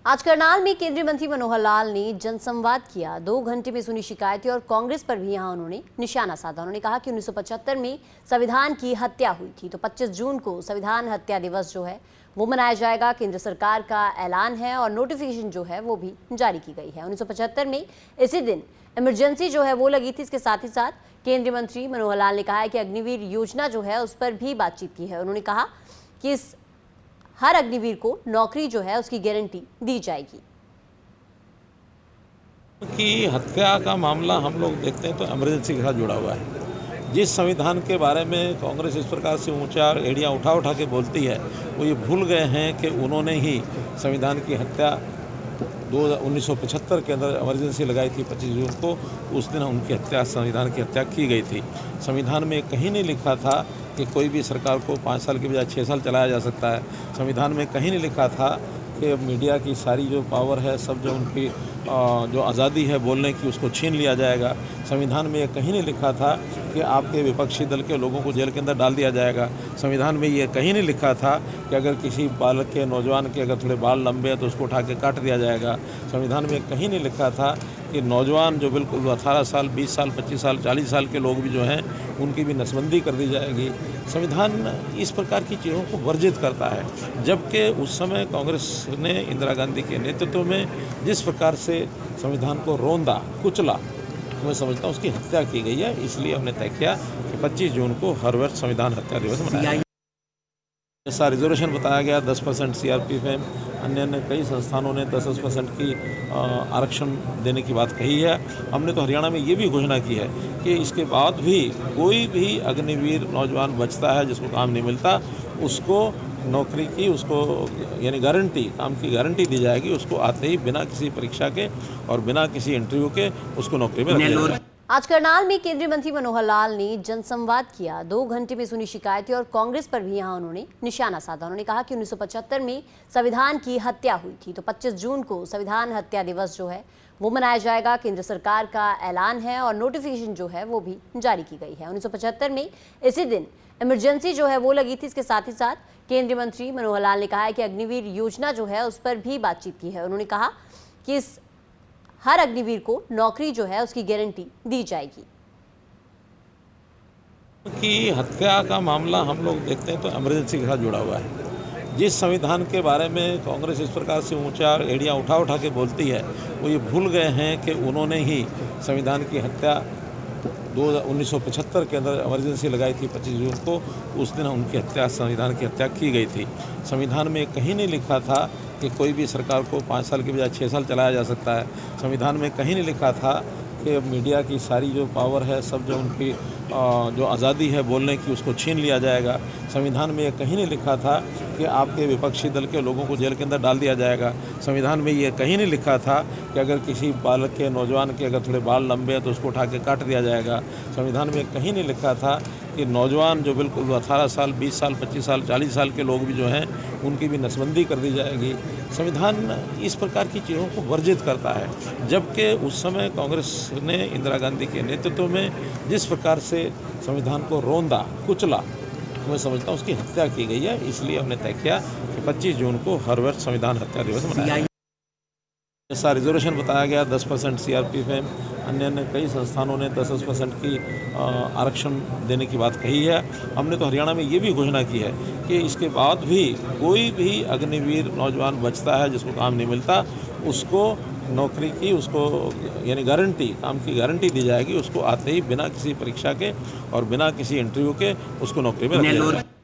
आज करनाल में केंद्रीय मंत्री मनोहर लाल ने जनसंवाद किया। 2 घंटे में सुनी शिकायतें और कांग्रेस पर भी यहां उन्होंने निशाना साधा। उन्होंने कहा कि 1975 में संविधान की हत्या हुई थी, तो 25 जून को संविधान हत्या दिवस जो है वो मनाया जाएगा। केंद्र सरकार का ऐलान है और नोटिफिकेशन जो है वो भी जारी की गई है। 1975 में इसी दिन इमरजेंसी जो है वो लगी थी। इसके साथ ही साथ केंद्रीय मंत्री मनोहर लाल ने कहा है कि अग्निवीर योजना जो है उस पर भी बातचीत की है। उन्होंने कहा कि हर अग्निवीर को नौकरी जो है उसकी गारंटी दी जाएगी। की हत्या का मामला हम लोग देखते हैं तो इमरजेंसी के साथ जुड़ा हुआ है। जिस संविधान के बारे में कांग्रेस इस प्रकार से ऊंचा एड़ियाँ उठा उठा के बोलती है, वो ये भूल गए हैं कि उन्होंने ही संविधान की हत्या 1975 के अंदर इमरजेंसी लगाई थी 25 जून को। उस दिन उनकी हत्या, संविधान की हत्या की गई थी। संविधान में कहीं नहीं लिखा था कि कोई भी सरकार को 5 साल के बजाय 6 साल चलाया जा सकता है। संविधान में कहीं नहीं लिखा था कि मीडिया की सारी जो पावर है, सब जो उनकी जो आज़ादी है बोलने की, उसको छीन लिया जाएगा। संविधान में ये कहीं नहीं लिखा था कि आपके विपक्षी दल के लोगों को जेल के अंदर डाल दिया जाएगा। संविधान में ये कहीं नहीं लिखा था कि अगर किसी बालक के, नौजवान के अगर थोड़े बाल लंबे हैं तो उसको उठा के काट दिया जाएगा। संविधान में कहीं नहीं लिखा था कि नौजवान जो बिल्कुल 18 साल, 20 साल, 25 साल, 40 साल के लोग भी जो हैं उनकी भी नसबंदी कर दी जाएगी। संविधान इस प्रकार की चीज़ों को वर्जित करता है, जबकि उस समय कांग्रेस ने इंदिरा गांधी के नेतृत्व में जिस प्रकार से संविधान को रोंदा, कुचला, मैं समझता हूँ उसकी हत्या की गई है। इसलिए हमने तय किया कि 25 जून को हर वर्ष संविधान हत्या दिवस मनाया। ऐसा रिजर्वेशन बताया गया, 10% सीआरपीएफ है, अन्य कई संस्थानों ने 10% की आरक्षण देने की बात कही है। हमने तो हरियाणा में ये भी घोषणा की है कि इसके बाद भी कोई भी अग्निवीर नौजवान बचता है जिसको काम नहीं मिलता, उसको नौकरी की, उसको यानी गारंटी, काम की गारंटी दी जाएगी। उसको आते ही बिना किसी परीक्षा के और बिना किसी इंटरव्यू के उसको नौकरी में रखा जाएगा। आज करनाल में केंद्रीय मंत्री मनोहर लाल ने जनसंवाद किया। 2 घंटे में सुनी शिकायतें और कांग्रेस पर भी यहां उन्होंने निशाना साधा। उन्होंने कहा कि 1975 में संविधान की हत्या हुई थी, तो 25 जून को संविधान हत्या दिवस जो है वो मनाया जाएगा। केंद्र सरकार का ऐलान है और नोटिफिकेशन जो है वो भी जारी की गई है। 1975 में इसी दिन इमरजेंसी जो है वो लगी थी। इसके साथ ही साथ केंद्रीय मंत्री मनोहर लाल ने कहा है कि अग्निवीर योजना जो है उस पर भी बातचीत की है। उन्होंने कहा कि हर अग्निवीर को नौकरी जो है उसकी गारंटी दी जाएगी। की हत्या का मामला हम लोग देखते हैं तो इमरजेंसी के साथ जुड़ा हुआ है। जिस संविधान के बारे में कांग्रेस इस प्रकार से ऊंचा एड़ियाँ उठा उठा के बोलती है, वो ये भूल गए हैं कि उन्होंने ही संविधान की हत्या 1975 के अंदर इमरजेंसी लगाई थी 25 जून को। उस दिन उनकी हत्या, संविधान की हत्या की गई थी। संविधान में कहीं नहीं लिखा था कि कोई भी सरकार को 5 साल के बजाय 6 साल चलाया जा सकता है। संविधान में कहीं नहीं लिखा था कि मीडिया की सारी जो पावर है, सब जो उनकी जो आज़ादी है बोलने की, उसको छीन लिया जाएगा। संविधान में ये कहीं नहीं लिखा था कि आपके विपक्षी दल के लोगों को जेल के अंदर डाल दिया जाएगा। संविधान में ये कहीं नहीं लिखा था कि अगर किसी बालक के, नौजवान के अगर थोड़े बाल लंबे हैं तो उसको उठा के काट दिया जाएगा। संविधान में कहीं नहीं लिखा था कि नौजवान जो बिल्कुल 18 साल, 20 साल, 25 साल, 40 साल के लोग भी जो हैं उनकी भी नसबंदी कर दी जाएगी। संविधान इस प्रकार की चीज़ों को वर्जित करता है, जबकि उस समय कांग्रेस ने इंदिरा गांधी के नेतृत्व में जिस प्रकार से संविधान को रोंदा, कुचला, मैं समझता हूँ उसकी हत्या की गई है। इसलिए हमने तय किया कि 25 जून को हर वर्ष संविधान हत्या दिवस मनाया। ऐसा रिजर्वेशन बताया गया, 10% सीआरपीएफ है, अन्य कई संस्थानों ने 10% की आरक्षण देने की बात कही है। हमने तो हरियाणा में ये भी घोषणा की है कि इसके बाद भी कोई भी अग्निवीर नौजवान बचता है जिसको काम नहीं मिलता, उसको नौकरी की, उसको यानी गारंटी, काम की गारंटी दी जाएगी। उसको आते ही बिना किसी परीक्षा के और बिना किसी इंटरव्यू के उसको नौकरी में रखा जाएगा।